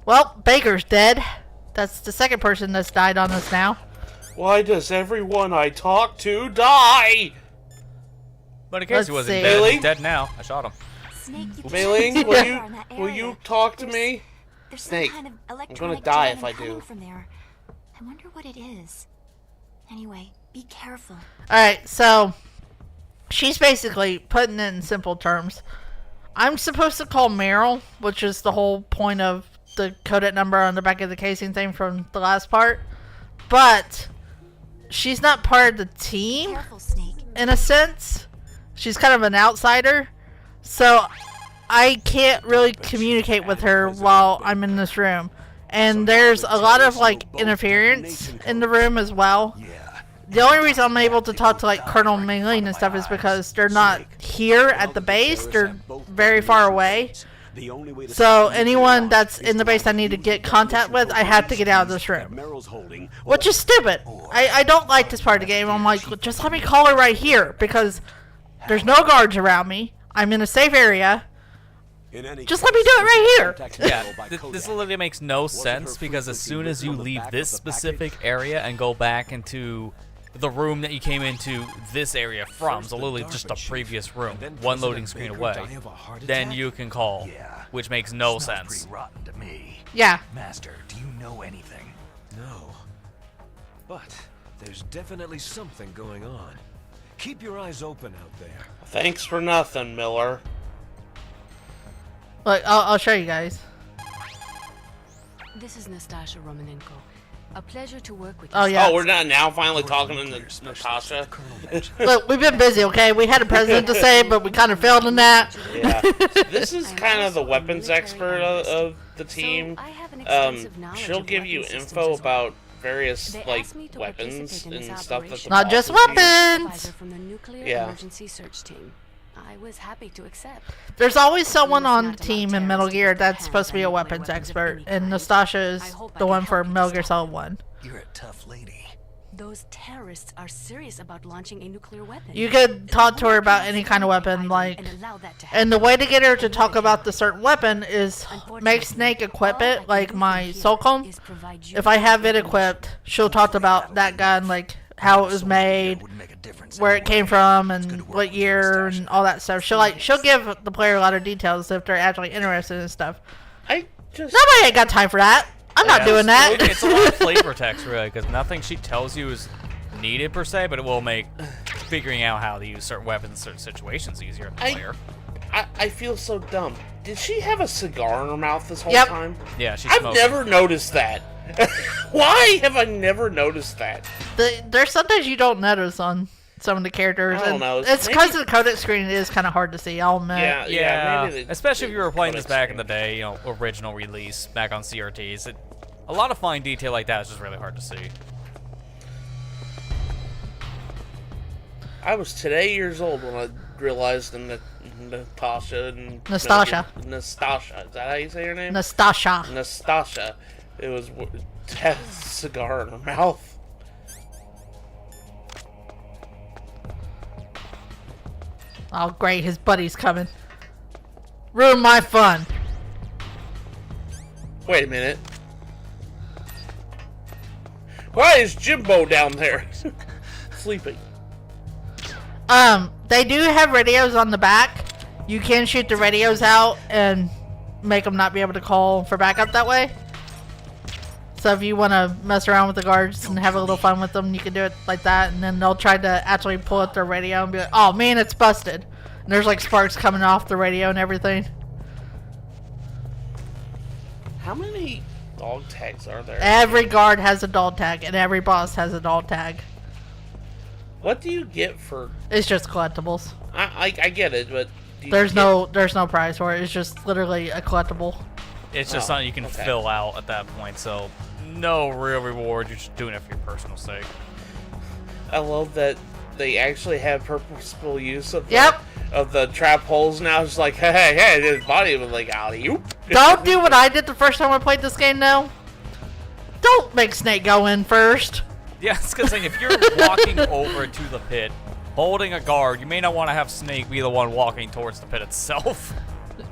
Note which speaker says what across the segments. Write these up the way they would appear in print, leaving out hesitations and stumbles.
Speaker 1: Well, Baker's dead. That's the second person that's died on us now.
Speaker 2: Why does everyone I talk to die?
Speaker 3: But in case he wasn't
Speaker 2: Mei
Speaker 3: dead,
Speaker 2: Ling?
Speaker 3: he's dead now. I shot him.
Speaker 4: Snake,
Speaker 2: Mei Ling, will you talk to me?
Speaker 4: There's
Speaker 2: Snake,
Speaker 4: some kind of
Speaker 2: I'm
Speaker 4: electronic
Speaker 2: gonna die
Speaker 4: jamming
Speaker 2: if I
Speaker 4: coming
Speaker 2: do.
Speaker 4: From there. I wonder what it is. Anyway, be careful.
Speaker 1: Alright, so she's basically putting it in simple terms. I'm supposed to call Meryl, which is the whole point of the coded number on the back of the casing thing from the last part. But she's not part of the team,
Speaker 4: Careful, Snake.
Speaker 1: in a sense. She's kind of an outsider. So I can't really communicate with her while I'm in this room. And there's a lot of like interference in the room as well. The only reason I'm able to talk to like Colonel Mei Ling and stuff is because they're not here at the base. They're very far away. So anyone that's in the base I need to get contact with, I have to get out of this room. Which is stupid. I don't like this part of the game. I'm like, just let me call her right here because there's no guards around me. I'm in a safe area. Just let me do it right here.
Speaker 3: Yeah, this literally makes no sense because as soon as you leave this specific area and go back into the room that you came into this area from, so literally just a previous room, one loading screen away, then you can call, which makes no sense.
Speaker 1: Yeah.
Speaker 5: Master, do you know anything?
Speaker 6: No. But there's definitely something going on. Keep your eyes open out there.
Speaker 2: Thanks for nothing, Miller.
Speaker 1: Look, I'll show you guys.
Speaker 7: This is Nastasha Romanenko. A pleasure to work with you.
Speaker 1: Oh yeah.
Speaker 2: Oh, we're not now finally talking to Natasha.
Speaker 1: Look, we've been busy, okay? We had a president to save, but we kind of failed in that.
Speaker 2: Yeah. This is kind of the weapons expert of the team. She'll give you info about various like weapons and stuff that the
Speaker 1: Not just
Speaker 2: bosses use.
Speaker 1: weapons.
Speaker 7: From the nuclear
Speaker 2: Yeah.
Speaker 7: emergency search team. I was happy to accept.
Speaker 1: There's always someone on the team in Metal Gear that's supposed to be a weapons expert, and Nastasha is the one for Metal Gear Solid 1.
Speaker 5: You're a tough lady.
Speaker 7: Those terrorists are serious about launching a nuclear weapon.
Speaker 1: You could talk to her about any kind of weapon, like, and the way to get her to talk about the certain weapon is make Snake equip it, like my Soulcomb. If I have it equipped, she'll talk about that gun, like how it was made, where it came from, and what year, and all that stuff. She'll give the player a lot of details if they're actually interested in stuff. Nobody ain't got time for that. I'm not doing that.
Speaker 3: It's a lot of flavor text, really, because nothing she tells you is needed per se, but it will make figuring out how to use certain weapons in certain situations easier for the player.
Speaker 2: I feel so dumb. Did she have a cigar in her mouth this whole
Speaker 1: Yep.
Speaker 2: time?
Speaker 3: Yeah, she's
Speaker 2: I've
Speaker 3: smoking.
Speaker 2: never noticed that. Why have I never noticed that?
Speaker 1: There's sometimes you don't notice on some of the characters.
Speaker 2: I don't
Speaker 1: and
Speaker 2: know.
Speaker 1: It's because the codec screen is kind of hard to see, I'll admit.
Speaker 3: Yeah,
Speaker 2: maybe
Speaker 3: especially if you were playing this back in the day, you know, original release, back on CRTs. A lot of fine detail like that is just really hard to see.
Speaker 2: I was today years old when I realized that Natasha and
Speaker 1: Nastasha.
Speaker 2: Nastasha. Is that how you say her name?
Speaker 1: Nastasha.
Speaker 2: Nastasha. It was had a cigar in her mouth.
Speaker 1: Oh, great. His buddy's coming. Ruin my fun.
Speaker 2: Wait a minute. Why is Jimbo down there? Sleeping.
Speaker 1: They do have radios on the back. You can shoot the radios out and make them not be able to call for backup that way. So if you want to mess around with the guards and have a little fun with them, you can do it like that. And then they'll try to actually pull up their radio and be like, oh man, it's busted. And there's like sparks coming off the radio and everything.
Speaker 2: How many dog tags are there?
Speaker 1: Every guard has a dog tag and every boss has a dog tag.
Speaker 2: What do you get for...
Speaker 1: It's just collectibles.
Speaker 2: I get it, but...
Speaker 1: There's no prize for it. It's just literally a collectible.
Speaker 3: It's just something you can fill out at that point, so no real reward. You're just doing it for your personal sake.
Speaker 2: I love that they actually have purposeful use of
Speaker 1: Yep.
Speaker 2: the trap holes now. It's like, hey, his body was like, alley-oop.
Speaker 1: Don't do what I did the first time I played this game, though. Don't make Snake go in first.
Speaker 3: Yeah, it's because if you're walking over to the pit, holding a guard, you may not want to have Snake be the one walking towards the pit itself.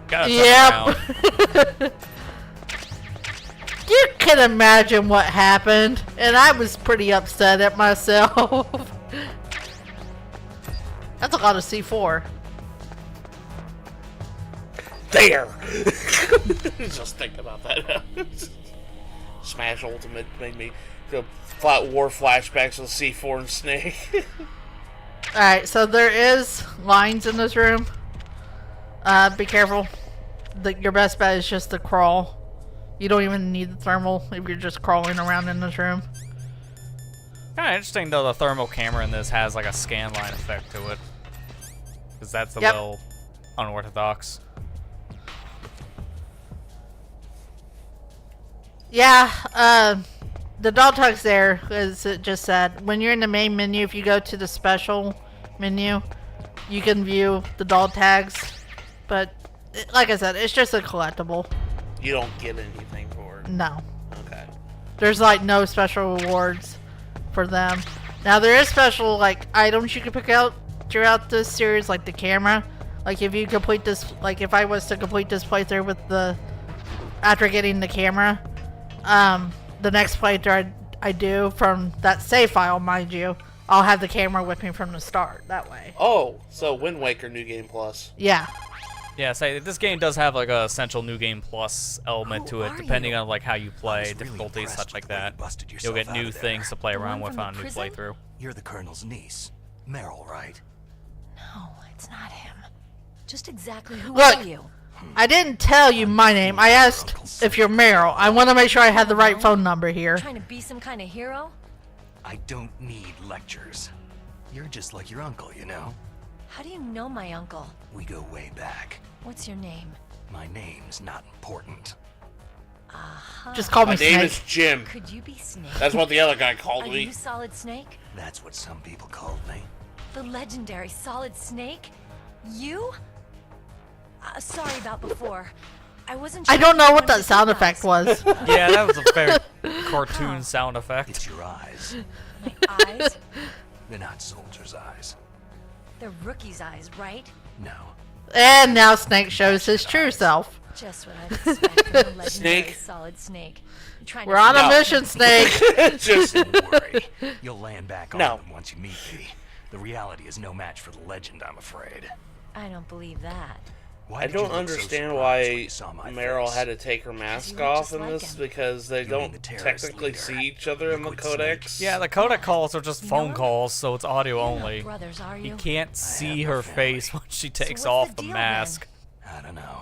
Speaker 3: Gotta turn around.
Speaker 1: can imagine what happened, and I was pretty upset at myself. That's a lot of C4.
Speaker 2: There! Just think about that. Smash Ultimate made me go flat war flashbacks with C4 and Snake.
Speaker 1: Alright, so there is lines in this room. Be careful. Your best bet is just to crawl. You don't even need the thermal if you're just crawling around in this room.
Speaker 3: Kind of interesting though, the thermal camera in this has like a scan line effect to it. Because that's a little unorthodox.
Speaker 1: Yeah, the dog tag's there, as it just said. When you're in the main menu, if you go to the special menu, you can view the dog tags. But, like I said, it's just a collectible.
Speaker 2: You don't get anything for it.
Speaker 1: No.
Speaker 2: Okay.
Speaker 1: There's, like, no special rewards for them. Now, there is special, like, items you can pick out throughout this series, like the camera. Like, if you complete this, like, if I was to complete this playthrough with after getting the camera, the next playthrough I do from that save file, mind you, I'll have the camera with me from the start, that way.
Speaker 2: Oh, so Wind Waker New Game Plus.
Speaker 1: Yeah.
Speaker 3: Yeah, say this game does have like a essential New Game Plus element to it, depending on like how you play, difficulties, such like that. You'll get new things to play around with on a new playthrough.
Speaker 5: You're the Colonel's niece, Meryl, right?
Speaker 7: No, it's not him. Just exactly who
Speaker 1: Look,
Speaker 7: are you?
Speaker 1: I didn't tell you my name. I asked if you're Meryl. I want to make sure I had the right phone number here.
Speaker 7: Trying to be some kind of hero?
Speaker 5: I don't need lectures. You're just like your uncle, you know?
Speaker 7: How do you know my uncle?
Speaker 5: We go way back.
Speaker 7: What's your name?
Speaker 5: My name's not important.
Speaker 1: Just call me
Speaker 2: My name
Speaker 1: Snake.
Speaker 2: is Jim.
Speaker 7: Could you be Snake?
Speaker 2: That's what the other guy called
Speaker 7: Are
Speaker 2: me.
Speaker 7: you Solid Snake?
Speaker 5: That's what some people called me.
Speaker 7: The legendary Solid Snake? You? Sorry about before. I wasn't.
Speaker 1: I
Speaker 7: sure
Speaker 1: don't know
Speaker 7: if
Speaker 1: what
Speaker 7: you
Speaker 1: that
Speaker 7: wanted
Speaker 1: sound
Speaker 7: to
Speaker 1: effect
Speaker 7: do that.
Speaker 1: was.
Speaker 3: Yeah, that was a very cartoon sound effect.
Speaker 5: It's your eyes.
Speaker 7: My eyes?
Speaker 5: They're not soldiers' eyes.
Speaker 7: They're rookie's eyes, right?
Speaker 5: No.
Speaker 1: And now Snake shows his true self.
Speaker 7: Just what I'd expect from the legendary
Speaker 2: Snake.
Speaker 7: Solid Snake. You're trying
Speaker 1: We're
Speaker 7: to
Speaker 1: on a
Speaker 2: No.
Speaker 1: mission, Snake.
Speaker 2: Just
Speaker 5: Don't worry. You'll land back on
Speaker 2: No.
Speaker 5: them once you meet me. The reality is no match for the legend, I'm afraid.
Speaker 7: I don't believe that.
Speaker 5: Why
Speaker 2: I
Speaker 5: did you
Speaker 2: don't
Speaker 5: look so
Speaker 2: understand
Speaker 5: surprised when
Speaker 2: why
Speaker 5: you saw my
Speaker 2: Meryl
Speaker 5: face?
Speaker 2: had to take her mask
Speaker 7: look
Speaker 2: off
Speaker 7: just
Speaker 2: in
Speaker 7: like
Speaker 2: this
Speaker 7: him.
Speaker 2: because they
Speaker 5: You mean
Speaker 2: don't
Speaker 5: the terrorist
Speaker 2: technically
Speaker 5: leader,
Speaker 2: see each other in the
Speaker 5: Liquid
Speaker 2: codex.
Speaker 5: Snake?
Speaker 3: Yeah, the codec calls are just phone
Speaker 7: No.
Speaker 3: calls, so it's audio
Speaker 7: You're not
Speaker 3: only.
Speaker 7: brothers, are you?
Speaker 3: You can't see
Speaker 5: no
Speaker 3: her
Speaker 5: family.
Speaker 3: face when she takes
Speaker 7: what's
Speaker 3: off
Speaker 7: the
Speaker 3: the
Speaker 7: deal,
Speaker 3: mask.
Speaker 5: I don't know.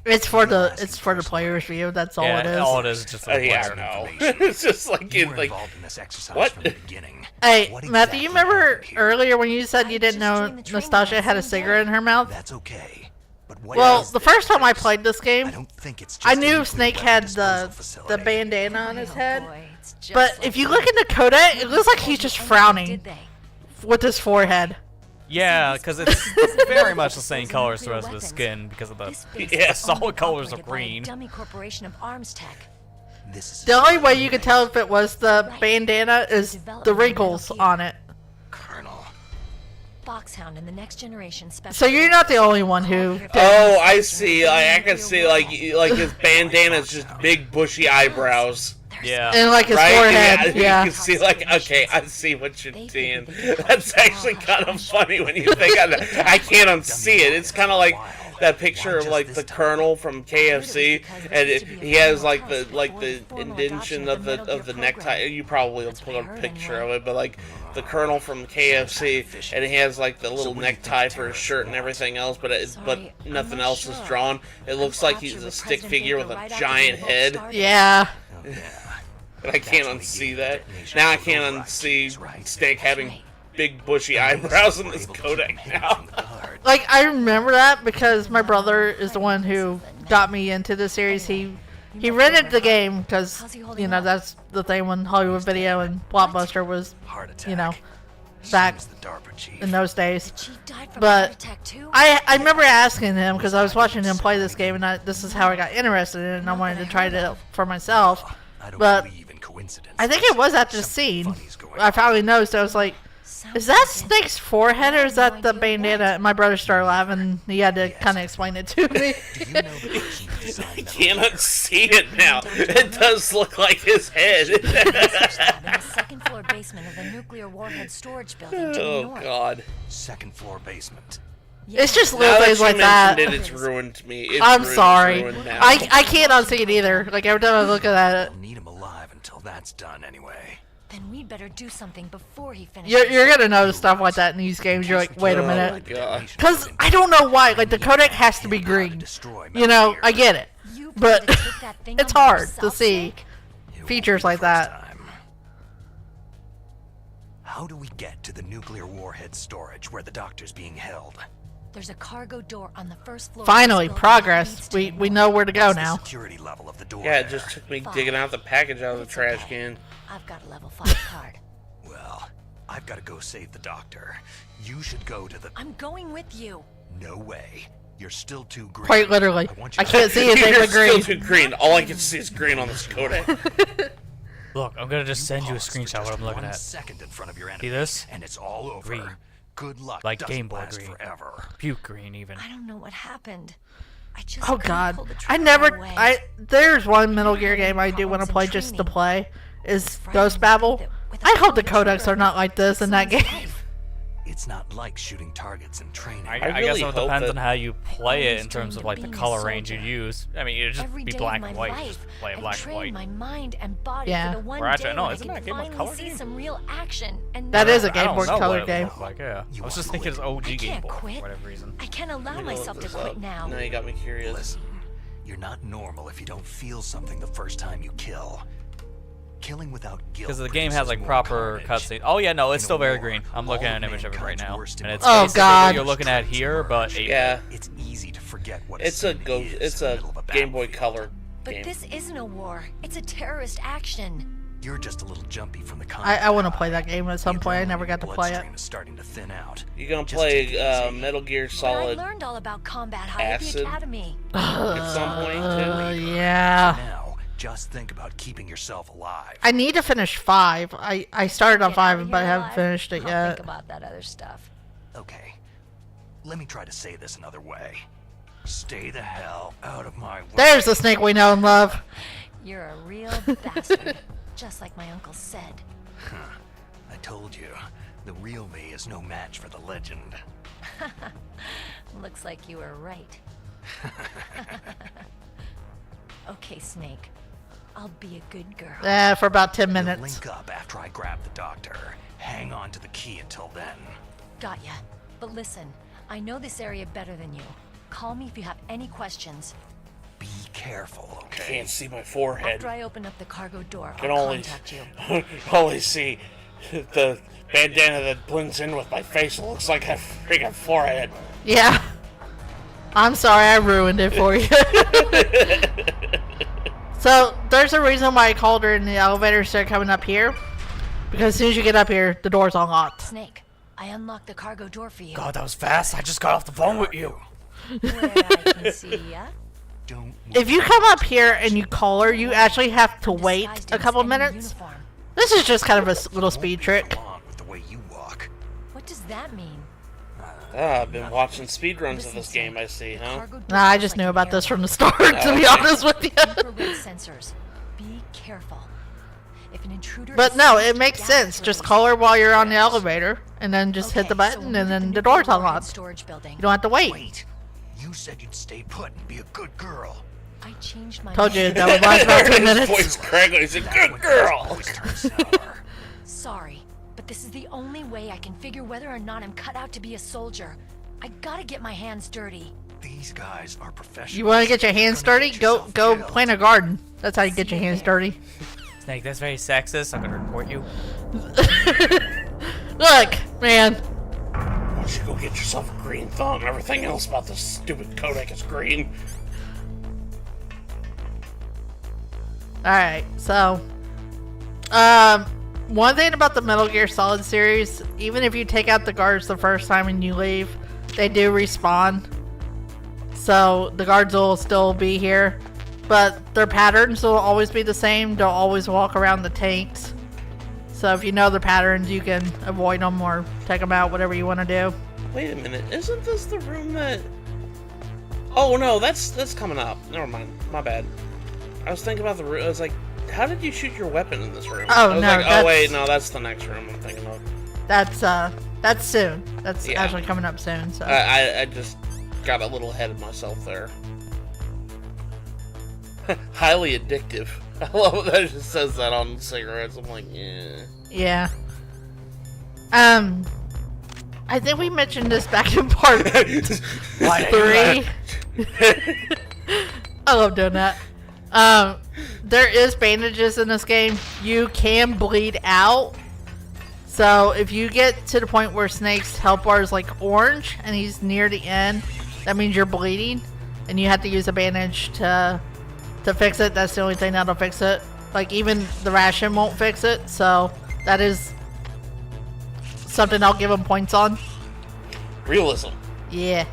Speaker 1: It's for the player's view. That's all it is.
Speaker 3: All it is just a
Speaker 2: Yeah,
Speaker 3: player.
Speaker 2: no.
Speaker 5: Information.
Speaker 2: It's just like
Speaker 5: You
Speaker 2: in
Speaker 5: were
Speaker 2: like
Speaker 5: involved in this exercise
Speaker 2: What?
Speaker 5: from the beginning.
Speaker 1: Hey,
Speaker 5: What
Speaker 1: Matthew, you
Speaker 5: exactly
Speaker 1: remember
Speaker 5: happened here?
Speaker 1: earlier when you said you
Speaker 7: I
Speaker 1: didn't
Speaker 7: just
Speaker 1: know
Speaker 7: joined the training
Speaker 1: Nastasia
Speaker 7: on
Speaker 1: had a
Speaker 7: the same
Speaker 1: cigarette in
Speaker 7: day.
Speaker 1: her mouth?
Speaker 5: That's okay. But what
Speaker 1: Well,
Speaker 5: is
Speaker 1: the
Speaker 5: this
Speaker 1: first time I
Speaker 5: place?
Speaker 1: played this
Speaker 5: I
Speaker 1: game,
Speaker 5: don't think it's just
Speaker 1: I
Speaker 5: a
Speaker 1: knew
Speaker 5: nuclear
Speaker 1: Snake
Speaker 5: weapon
Speaker 1: had
Speaker 5: disposal
Speaker 1: the
Speaker 5: facility.
Speaker 1: bandana on his
Speaker 7: Oh,
Speaker 1: head.
Speaker 7: boy, it's just
Speaker 1: But
Speaker 7: like
Speaker 1: if you
Speaker 7: that.
Speaker 1: look in the codec, it looks like he's just
Speaker 7: Did
Speaker 1: frowning
Speaker 7: they?
Speaker 1: with his forehead.
Speaker 3: Yeah, because it's very much the same color as the rest of his skin because of the
Speaker 7: This base
Speaker 2: Yeah.
Speaker 7: is
Speaker 3: solid
Speaker 7: owned and
Speaker 3: colors are
Speaker 7: operated by a
Speaker 3: green.
Speaker 7: dummy corporation of arms tech.
Speaker 5: This is
Speaker 1: The only way you could tell if it was the bandana is the
Speaker 7: Development
Speaker 1: wrinkles
Speaker 7: Metal Gear.
Speaker 1: on it.
Speaker 5: Colonel.
Speaker 7: Foxhound and the next generation special.
Speaker 1: So you're not the only one who.
Speaker 2: oh, I see. I can see like his bandana's just big bushy eyebrows.
Speaker 3: Yeah.
Speaker 1: And like his
Speaker 2: Right?
Speaker 1: forehead, yeah.
Speaker 2: You can see like okay, I see what you're seeing. That's actually kind of funny when you think of it. I can't unsee it. It's kind of like that picture of like the Colonel from KFC, and he has like the indentation of the necktie. You probably will put a picture of it, but like the Colonel from KFC, and he has like the little necktie for his shirt and everything else, but nothing else is drawn. It looks like he's a stick figure with a giant head.
Speaker 1: Yeah.
Speaker 5: Oh, yeah.
Speaker 2: But I can't unsee that. Now I can't unsee Snake having big bushy eyebrows in this codec now.
Speaker 1: Like, I remember that because my brother is the one who got me into the series. He rented the game because, you know, that's the thing when Hollywood Video and Blockbuster was,
Speaker 5: Heart attack.
Speaker 1: you know, back
Speaker 5: Seems the DARPA chief.
Speaker 1: in those days.
Speaker 7: Chief died from
Speaker 1: But
Speaker 7: a heart attack too.
Speaker 1: I remember asking him because I was watching him play this game, and this is how I got interested in it, and I wanted to try it out for myself.
Speaker 5: I don't
Speaker 1: But
Speaker 5: believe in coincidence.
Speaker 1: I think it was after the scene. I finally noticed. I was like, Is that Snake's forehead or is that the bandana? My brother started laughing. He had to kind of explain it to me.
Speaker 5: Do you know the person who designed
Speaker 2: I
Speaker 5: that
Speaker 2: cannot see it now. It does look like his head.
Speaker 8: In the second floor basement of the nuclear warhead storage building to the
Speaker 2: Oh
Speaker 8: north.
Speaker 2: God.
Speaker 5: second floor basement?
Speaker 1: It's just
Speaker 2: Now
Speaker 1: little
Speaker 2: that
Speaker 1: things
Speaker 2: you
Speaker 1: like that.
Speaker 2: mentioned it, it's ruined me. It's
Speaker 1: I'm
Speaker 2: ruined-
Speaker 1: sorry.
Speaker 2: ruined now.
Speaker 1: I can't unsee it either. Like every time I look at it,
Speaker 5: I'll need him alive until that's done anyway.
Speaker 8: Then we'd better do something before he finishes.
Speaker 1: you're gonna notice stuff like that in these games. You're like, wait a
Speaker 2: Oh my
Speaker 1: minute.
Speaker 2: God.
Speaker 1: Because I don't know why. Like the codec has to be green. You know, I get it.
Speaker 8: You
Speaker 1: But
Speaker 8: plan to take that thing
Speaker 1: it's
Speaker 8: on
Speaker 1: hard to
Speaker 8: yourself,
Speaker 1: see
Speaker 8: Snake?
Speaker 5: It won't
Speaker 1: features
Speaker 5: be the
Speaker 1: like
Speaker 5: first
Speaker 1: that.
Speaker 5: time. How do we get to the nuclear warhead storage where the doctor's being held?
Speaker 8: There's a cargo door on the first floor. of
Speaker 1: Finally,
Speaker 8: this building that
Speaker 1: progress.
Speaker 8: leads to
Speaker 1: We
Speaker 8: the
Speaker 1: we
Speaker 8: north.
Speaker 1: know where to go
Speaker 5: What's the
Speaker 1: now.
Speaker 5: security level of the door
Speaker 2: Yeah, it
Speaker 5: there?
Speaker 2: just took me digging out the package out of the
Speaker 8: It's
Speaker 2: trash
Speaker 8: okay.
Speaker 2: can.
Speaker 8: I've got a level 5 card.
Speaker 5: Well, I've got to go save the doctor. You should go to the...
Speaker 8: I'm going with you.
Speaker 5: No way. You're still too green.
Speaker 1: Quite literally.
Speaker 5: want you
Speaker 1: I
Speaker 5: to-
Speaker 1: can't see anything
Speaker 2: You're
Speaker 1: but
Speaker 2: still
Speaker 1: green.
Speaker 2: too green. All I can see is green on this codec.
Speaker 3: Look, I'm gonna just send you a
Speaker 5: Pause for
Speaker 3: screenshot of what
Speaker 5: just
Speaker 3: I'm looking
Speaker 5: 1
Speaker 3: at.
Speaker 5: second in front of your enemy,
Speaker 3: See this?
Speaker 5: and it's all over.
Speaker 3: Green.
Speaker 5: Good luck.
Speaker 3: Like
Speaker 5: doesn't
Speaker 3: Game Boy
Speaker 5: last
Speaker 3: green.
Speaker 5: forever.
Speaker 3: Puke green even.
Speaker 8: I don't know what happened. I just
Speaker 1: Oh
Speaker 8: couldn't
Speaker 1: God,
Speaker 8: pull the
Speaker 1: I
Speaker 8: trigger
Speaker 1: never.
Speaker 8: away.
Speaker 1: There's one Metal Gear game I do want to play just to play. Is Ghost Babel. I hope the codecs are not like this in that game.
Speaker 5: It's not like shooting targets in training.
Speaker 3: I
Speaker 2: really
Speaker 3: guess it
Speaker 2: hope
Speaker 3: depends
Speaker 2: that-
Speaker 3: on how you play it
Speaker 8: always
Speaker 3: in terms
Speaker 8: dreamed
Speaker 3: of
Speaker 8: of
Speaker 3: like the
Speaker 8: being a
Speaker 3: color range you
Speaker 8: soldier.
Speaker 3: use. I mean, it'd just
Speaker 8: Every
Speaker 3: be
Speaker 8: day
Speaker 3: black
Speaker 8: of my
Speaker 3: and white.
Speaker 8: life,
Speaker 3: Just play it
Speaker 8: I've
Speaker 3: black and
Speaker 8: trained
Speaker 3: white.
Speaker 8: my mind and body
Speaker 1: Yeah.
Speaker 8: for the one
Speaker 3: Or actually,
Speaker 8: day
Speaker 3: no,
Speaker 8: when I
Speaker 3: isn't
Speaker 8: can
Speaker 3: that a Game Boy
Speaker 8: finally
Speaker 3: Color
Speaker 8: see
Speaker 3: game?
Speaker 8: some real action. And
Speaker 1: That
Speaker 8: now
Speaker 1: is a
Speaker 3: I
Speaker 1: Game
Speaker 3: don't
Speaker 1: Boy
Speaker 3: know what
Speaker 1: Color
Speaker 3: it would
Speaker 1: game.
Speaker 3: look like, yeah.
Speaker 5: You
Speaker 3: I was just
Speaker 5: wanna
Speaker 3: thinking it's
Speaker 5: quit?
Speaker 3: OG
Speaker 8: I
Speaker 3: Game
Speaker 8: can't
Speaker 3: Boy
Speaker 8: quit.
Speaker 3: for whatever reason.
Speaker 8: I can't allow
Speaker 2: Let me look
Speaker 8: myself to
Speaker 2: this
Speaker 8: quit
Speaker 2: up.
Speaker 8: now.
Speaker 2: Now you got me curious.
Speaker 5: Listen, you're not normal if you don't feel something the first time you kill. Killing without guilt.
Speaker 3: Because the game has
Speaker 5: produces
Speaker 3: like
Speaker 5: more
Speaker 3: proper
Speaker 5: carnage.
Speaker 3: cutscenes. Oh yeah, no, it's
Speaker 5: In a
Speaker 3: still very
Speaker 5: war,
Speaker 3: green. I'm
Speaker 5: all
Speaker 3: looking at an
Speaker 5: of
Speaker 3: image of it right
Speaker 5: mankind's
Speaker 3: now,
Speaker 5: worst
Speaker 3: and it's
Speaker 1: Oh,
Speaker 3: basically
Speaker 1: God.
Speaker 3: what you're looking at here, but 8-bit.
Speaker 2: Yeah,
Speaker 5: It's easy to forget what
Speaker 2: it's a
Speaker 5: sin
Speaker 2: go.
Speaker 5: is
Speaker 2: It's
Speaker 5: in the
Speaker 2: a
Speaker 5: middle of a
Speaker 2: Game Boy
Speaker 5: battlefield.
Speaker 2: Color
Speaker 8: But
Speaker 2: game.
Speaker 8: this isn't a war. It's a terrorist action.
Speaker 5: You're just a little jumpy from the combat.
Speaker 1: I want to play that game at some point. I never got to play it.
Speaker 5: Bloodstream is starting to thin out.
Speaker 2: You gonna
Speaker 5: Just take it
Speaker 2: play
Speaker 5: easy.
Speaker 2: Metal Gear
Speaker 8: But I
Speaker 2: Solid
Speaker 8: learned all about combat high at the
Speaker 2: Acid?
Speaker 8: academy.
Speaker 2: at some point too?
Speaker 1: Yeah.
Speaker 5: Now, just think about keeping yourself alive.
Speaker 1: I need to finish 5. I started on
Speaker 8: Get out
Speaker 1: 5,
Speaker 8: of
Speaker 1: but I
Speaker 8: here
Speaker 1: haven't
Speaker 8: alive.
Speaker 1: finished it
Speaker 8: I'll
Speaker 1: yet.
Speaker 8: think about that other stuff.
Speaker 5: Okay, let me try to say this another way. Stay the hell out of my way.
Speaker 1: There's the Snake we know and love.
Speaker 8: You're a real bastard, just like my uncle said.
Speaker 5: I told you, the real me is no match for the legend.
Speaker 8: Looks like you were right. Okay, Snake. I'll be a good girl.
Speaker 1: For about 10
Speaker 5: We'll
Speaker 1: minutes.
Speaker 5: link up after I grab the doctor. Hang on to the key until then.
Speaker 8: Got ya. But listen, I know this area better than you. Call me if you have any questions.
Speaker 5: Be careful, okay?
Speaker 2: Can't see my forehead.
Speaker 8: After I open up the cargo door,
Speaker 2: Can
Speaker 8: I'll
Speaker 2: only
Speaker 8: contact you.
Speaker 2: only see the bandana that blends in with my face. It looks like a freaking forehead.
Speaker 1: Yeah. I'm sorry I ruined it for you. So, there's a reason why I called her in the elevator instead of coming up here. Because as soon as you get up here, the door's unlocked.
Speaker 8: Snake, I unlocked the cargo door for you.
Speaker 3: God, that was fast. I just got off the phone with you.
Speaker 8: Where I can see ya.
Speaker 5: Don't move.
Speaker 1: If you come up here and you call her, you actually have to wait
Speaker 8: Disguised
Speaker 1: a
Speaker 8: in
Speaker 1: couple
Speaker 8: any
Speaker 1: minutes.
Speaker 8: uniform.
Speaker 1: This is just kind of a little speed trick.
Speaker 5: Along with the way you walk.
Speaker 8: What does that mean?
Speaker 2: I've been watching speedruns of this game, I see,
Speaker 8: The
Speaker 2: huh?
Speaker 8: cargo door
Speaker 1: Nah, I
Speaker 8: looks
Speaker 1: just
Speaker 8: like
Speaker 1: knew
Speaker 8: an
Speaker 1: about this
Speaker 8: airlock.
Speaker 1: from the start, to be honest with you.
Speaker 8: Infrared sensors. Be careful. If an intruder
Speaker 1: But
Speaker 8: is
Speaker 1: no,
Speaker 8: sensed,
Speaker 1: it makes
Speaker 8: gas
Speaker 1: sense.
Speaker 8: is
Speaker 1: Just
Speaker 8: released.
Speaker 1: call her while you're on the elevator, and then just hit the
Speaker 8: Okay, so
Speaker 1: button,
Speaker 8: we'll
Speaker 1: and
Speaker 8: meet at
Speaker 1: then the
Speaker 8: nuclear
Speaker 1: door's
Speaker 8: warhead
Speaker 1: unlocked.
Speaker 8: storage building.
Speaker 1: You don't have to wait.
Speaker 5: Wait. You said you'd stay put and be a good girl.
Speaker 8: I changed my
Speaker 1: Told you
Speaker 8: mind.
Speaker 1: that would last about 10
Speaker 2: His
Speaker 1: minutes.
Speaker 2: voice cracked. He's a good
Speaker 5: When
Speaker 2: girl.
Speaker 5: things turn sour.
Speaker 8: Sorry, but this is the only way I can figure whether or not I'm cut out to be a soldier. I gotta get my hands dirty.
Speaker 5: These guys are professionals.
Speaker 1: You want to get your hands
Speaker 5: You're gonna
Speaker 1: dirty?
Speaker 5: get
Speaker 1: Go
Speaker 5: yourself
Speaker 1: go
Speaker 5: killed.
Speaker 1: plant a garden. That's how you get your hands dirty.
Speaker 3: Snake, that's very sexist. I'm gonna report you.
Speaker 1: Look, man.
Speaker 2: Why don't you go get yourself a green thumb? Everything else about this stupid codec is green.
Speaker 1: Alright, so one thing about the Metal Gear Solid series, even if you take out the guards the first time and you leave, they do respawn. So the guards will still be here, but their patterns will always be the same. They'll always walk around the tanks. So if you know the patterns, you can avoid them or take them out, whatever you want to do.
Speaker 2: Wait a minute, isn't this the room that... Oh no, that's coming up. Never mind, my bad. I was thinking about the room. I was like, how did you shoot your weapon in this room?
Speaker 1: Oh,
Speaker 2: I was
Speaker 1: no,
Speaker 2: like,
Speaker 1: that's-
Speaker 2: oh wait, no, that's the next room I'm thinking of.
Speaker 1: That's soon. That's
Speaker 2: Yeah.
Speaker 1: actually coming up soon. So
Speaker 2: I just got a little ahead of myself there. Highly addictive. I love that it just says that on cigarettes. I'm like, yeah.
Speaker 1: yeah. I think we mentioned this back in part 3. I love doing that. There is bandages in this game. You can bleed out. So if you get to the point where Snake's health bar is like orange and he's near the end, that means you're bleeding and you have to use a bandage to fix it. That's the only thing that'll fix it. Like even the ration won't fix it. So that is something I'll give him points on.
Speaker 2: Realism.
Speaker 1: Yeah.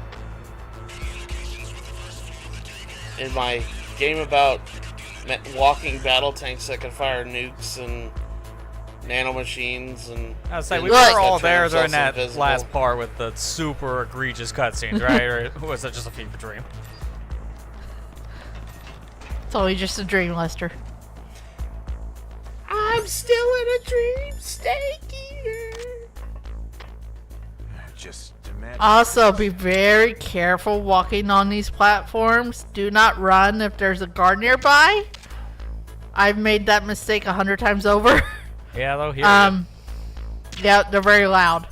Speaker 2: In my game about walking battle tanks that can fire nukes and nanomachines and...
Speaker 3: I was saying, we
Speaker 1: Look.
Speaker 3: were all there
Speaker 2: Turns
Speaker 3: during
Speaker 2: us
Speaker 3: that
Speaker 2: invisible.
Speaker 3: last part with the super egregious cutscenes, right? Or was that just a fever dream?
Speaker 1: It's only just a dream, Lester.
Speaker 2: I'm still in a dream, Snake Eater.
Speaker 5: Just imagine.
Speaker 1: Also, be very careful walking on these platforms. Do not run if there's a guard nearby. I've made that mistake 100 times over.
Speaker 3: Yeah, they'll hear you.
Speaker 1: Yeah, they're very loud.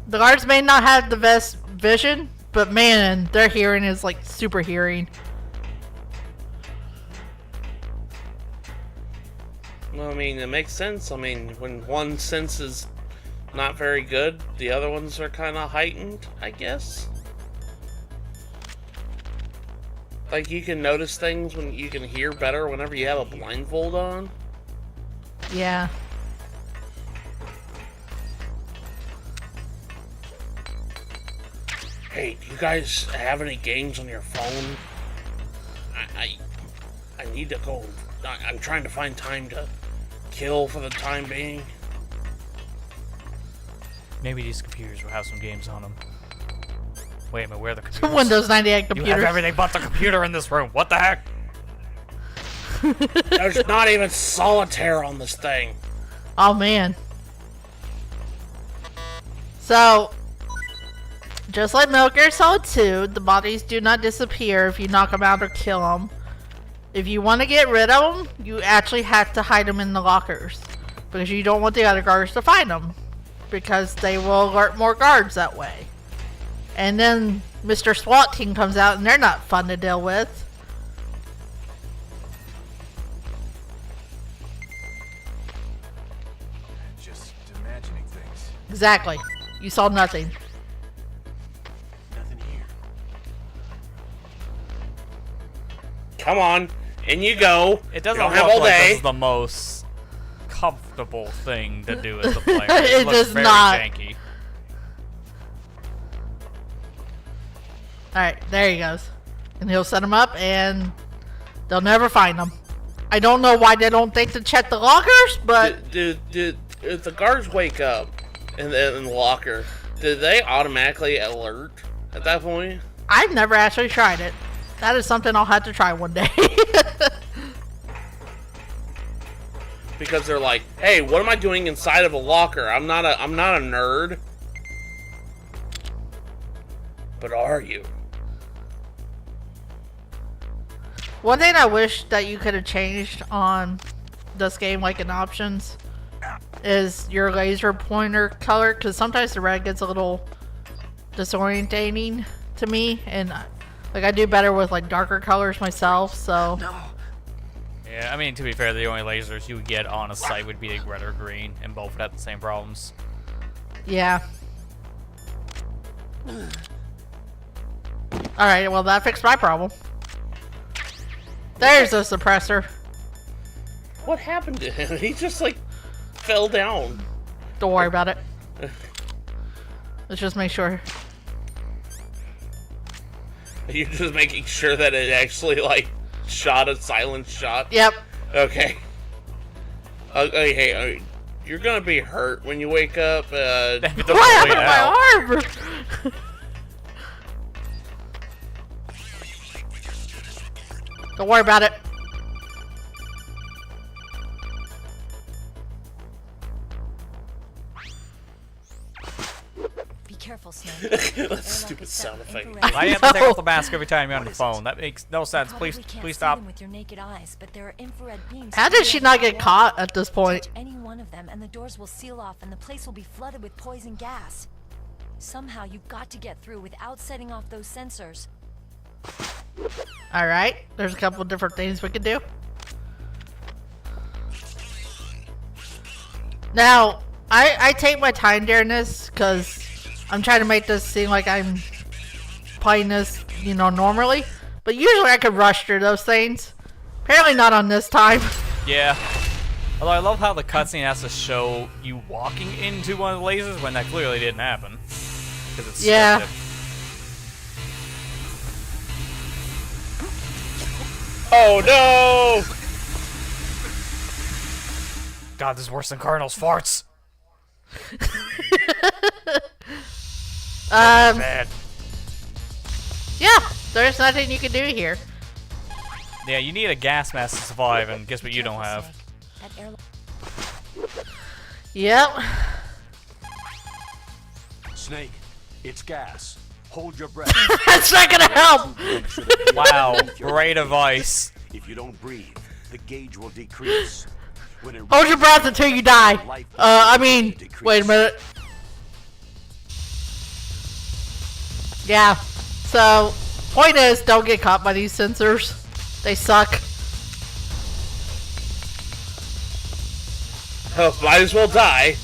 Speaker 1: The guards may not have the best vision, but man, their hearing is like super hearing.
Speaker 2: Well, I mean, it makes sense. I mean, when one sense is not very good, the other ones are kind of heightened, I guess. Like, you can notice things when you can hear better whenever you have a blindfold on.
Speaker 1: Yeah.
Speaker 2: Hey, do you guys have any games on your phone? I need to go. I'm trying to find time to kill for the time being.
Speaker 3: Maybe these computers will have some games on them. Wait a minute, where are the computers?
Speaker 1: Windows 98
Speaker 3: You
Speaker 1: computers.
Speaker 3: have everything but the computer in this room. What the heck?
Speaker 2: There's not even solitaire on this thing.
Speaker 1: Oh man. So, just like Metal Gear Solid 2, the bodies do not disappear if you knock them out or kill them. If you want to get rid of them, you actually have to hide them in the lockers. Because you don't want the other guards to find them. Because they will alert more guards that way. And then Mr. SWAT team comes out and they're not fun to deal with.
Speaker 5: Just imagining things.
Speaker 1: Exactly. You saw nothing.
Speaker 5: Nothing here.
Speaker 2: Come on, in you go.
Speaker 3: It doesn't
Speaker 2: you don't
Speaker 3: look
Speaker 2: have all
Speaker 3: like
Speaker 2: day.
Speaker 3: this is the most comfortable thing to do as a player.
Speaker 1: It
Speaker 3: looks
Speaker 1: does
Speaker 3: very
Speaker 1: not.
Speaker 3: janky.
Speaker 1: Alright, there he goes. And he'll set them up and they'll never find them. I don't know why they don't think to check the lockers, but
Speaker 2: Dude, if the guards wake up in the locker, did they automatically alert at that point?
Speaker 1: I've never actually tried it. That is something I'll have to try one day.
Speaker 2: Because they're like, hey, what am I doing inside of a locker? I'm not a nerd. But are you?
Speaker 1: One thing I wish that you could have changed on this game, like in options, is your laser pointer color, because sometimes the red gets a little disorientating to me, and like I do better with like darker colors myself. So
Speaker 3: Yeah, I mean, to be fair, the only lasers you would get on a site would be red or green, and both would have the same problems.
Speaker 1: yeah. All right, well that fixed my problem. There's a suppressor.
Speaker 2: What happened to him? He just like fell down.
Speaker 1: Don't worry about it. Let's just make sure.
Speaker 2: You're just making sure that it actually like shot a silent shot.
Speaker 1: Yep.
Speaker 2: Okay. Hey, you're gonna be hurt when you wake up.
Speaker 3: What
Speaker 1: What happened to my arm? Don't worry about it.
Speaker 8: Be careful, Snake.
Speaker 2: That's
Speaker 8: Airlock
Speaker 2: stupid
Speaker 8: is set
Speaker 2: sound
Speaker 8: with
Speaker 2: effect.
Speaker 8: infrared.
Speaker 3: I have to take off the mask every time you're on the phone. That makes no sense.
Speaker 8: Probably
Speaker 3: Please,
Speaker 8: can't
Speaker 3: please
Speaker 8: see
Speaker 3: stop.
Speaker 8: them with your naked eyes, but there are infrared beams
Speaker 1: How did she not get
Speaker 8: through
Speaker 1: caught at this point?
Speaker 8: Touch any one of them, and the doors will seal off, and the place will be flooded with poison gas. Somehow, you've got to get through without setting off those sensors.
Speaker 1: Alright, there's a couple of different things we can do. Now, I take my time during this because I'm trying to make this seem like I'm playing this, you know, normally. But usually I could rush through those things. Apparently not on this time.
Speaker 3: Yeah. Although I love how the cutscene has to show you walking into one of the lasers when that clearly didn't happen. Because it's
Speaker 1: Yeah.
Speaker 3: scripted.
Speaker 2: Oh no!
Speaker 3: God, this is worse than Cardinal's farts. Bad.
Speaker 1: Yeah, there's nothing you can do here.
Speaker 3: Yeah, you need a gas mask to survive, and guess what you don't
Speaker 8: Careful,
Speaker 3: have?
Speaker 8: Snake. That airlock.
Speaker 1: Yep.
Speaker 5: Snake, it's gas. Hold your breath.
Speaker 1: That's not gonna help!
Speaker 3: Wow, great advice.
Speaker 5: If you don't breathe, the gauge will decrease. When it
Speaker 1: Hold your breath until you die. I mean, wait a minute. Yeah. So, point is, don't get caught by these sensors. They suck.
Speaker 2: Oh, might as well die.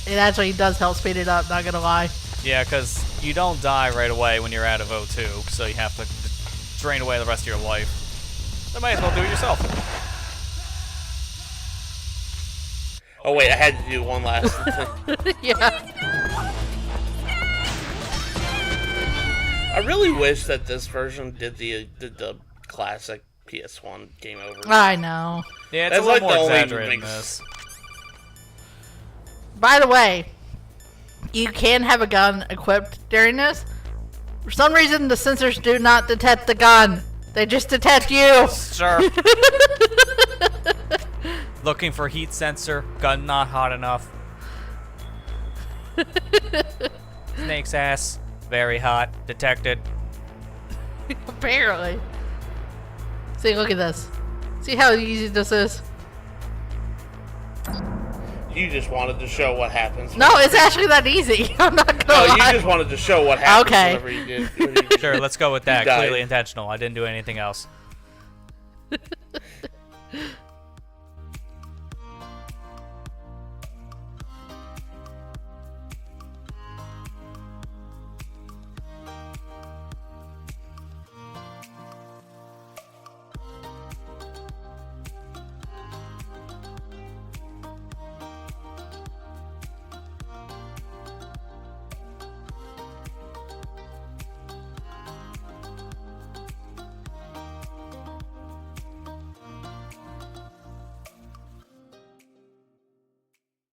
Speaker 1: It actually does help speed it up, not gonna lie.
Speaker 3: Yeah, because you don't die right away when you're out of O2, so you have to drain away the rest of your life. So might as well do it yourself.
Speaker 2: Oh wait, I had to do one last thing.
Speaker 1: Yeah.
Speaker 2: I really wish that this version did the classic PS1 game over.
Speaker 1: I know.
Speaker 3: Yeah, it's
Speaker 2: That's
Speaker 3: a little
Speaker 2: like
Speaker 3: more
Speaker 2: the only
Speaker 3: exaggerated than
Speaker 2: mix-
Speaker 3: this.
Speaker 1: By the way, you can have a gun equipped during this. For some reason, the sensors do not detect the gun. They just detect you.
Speaker 3: Sure. Looking for heat sensor, gun not hot enough. Snake's ass, very hot, detected.
Speaker 1: Apparently. See, look at this. See how easy this is?
Speaker 2: You just wanted to show what happens.
Speaker 1: No, it's actually that easy. I'm not
Speaker 2: No,
Speaker 1: gonna
Speaker 2: you
Speaker 1: lie.
Speaker 2: just wanted to show what happens
Speaker 1: Okay.
Speaker 2: whenever you did. When you
Speaker 3: Sure, let's go with that.
Speaker 2: died.
Speaker 3: Clearly intentional. I didn't do anything else.